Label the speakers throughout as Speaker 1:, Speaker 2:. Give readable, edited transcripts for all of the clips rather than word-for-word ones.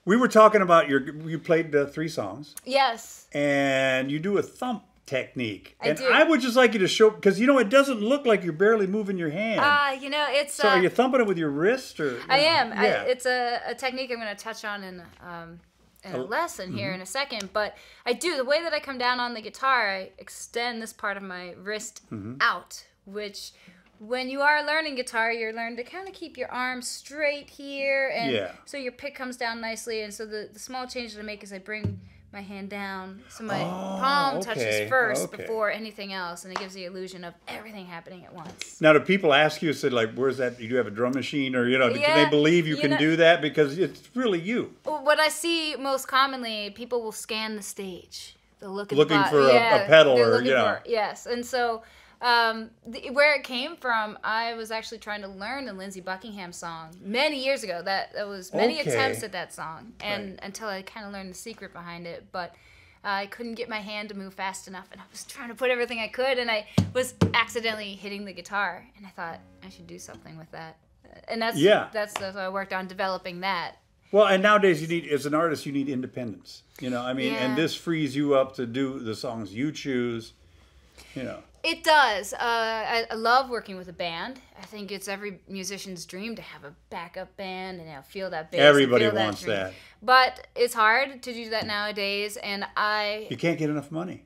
Speaker 1: We were talking about you played the 3 songs.
Speaker 2: Yes.
Speaker 1: And you do a thump technique.
Speaker 2: I do.
Speaker 1: I would just like you to show, because it doesn't look like you're barely moving your hand.
Speaker 2: It's...
Speaker 1: So are you thumping it with your wrist or?
Speaker 2: I am.
Speaker 1: Yeah.
Speaker 2: It's a technique I'm going to touch on in a lesson here in a second. But I do. The way that I come down on the guitar, I extend this part of my wrist out, which... When you are learning guitar, you're learning to kind of keep your arms straight here, and so your pick comes down nicely. And so the small change that I make is I bring my hand down, so my palm touches first before anything else, and it gives the illusion of everything happening at once.
Speaker 1: Now, do people ask you, say, like, where's that? Do you have a drum machine, or do they believe you can do that because it's really you?
Speaker 2: What I see most commonly, people will scan the stage. They'll look at
Speaker 1: looking for a pedal,
Speaker 2: yes, and so. Where it came from, I was actually trying to learn the Lindsey Buckingham song many years ago. That was many attempts at that song, and until I kind of learned the secret behind it. But I couldn't get my hand to move fast enough, and I was trying to put everything I could, and I was accidentally hitting the guitar, and I thought I should do something with that. And that's what I worked on developing that.
Speaker 1: Well, and nowadays as an artist, you need independence. And this frees you up to do the songs you choose.
Speaker 2: It does. I love working with a band. I think it's every musician's dream to have a backup band and feel that bass.
Speaker 1: Everybody wants that.
Speaker 2: But it's hard to do that nowadays, and
Speaker 1: you can't get enough money.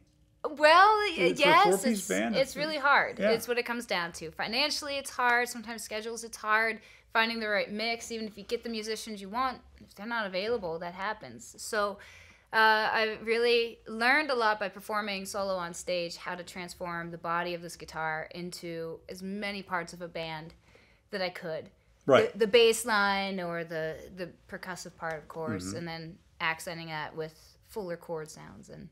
Speaker 2: Well, yes,
Speaker 1: it's
Speaker 2: really hard.
Speaker 1: Yeah.
Speaker 2: It's what it comes down to. Financially, it's hard. Sometimes schedules, it's hard. Finding the right mix, even if you get the musicians you want, if they're not available, that happens. So... I really learned a lot by performing solo on stage how to transform the body of this guitar into as many parts of a band that I could.
Speaker 1: Right.
Speaker 2: The bass line or the percussive part, of course, and then accenting that with fuller chord sounds. And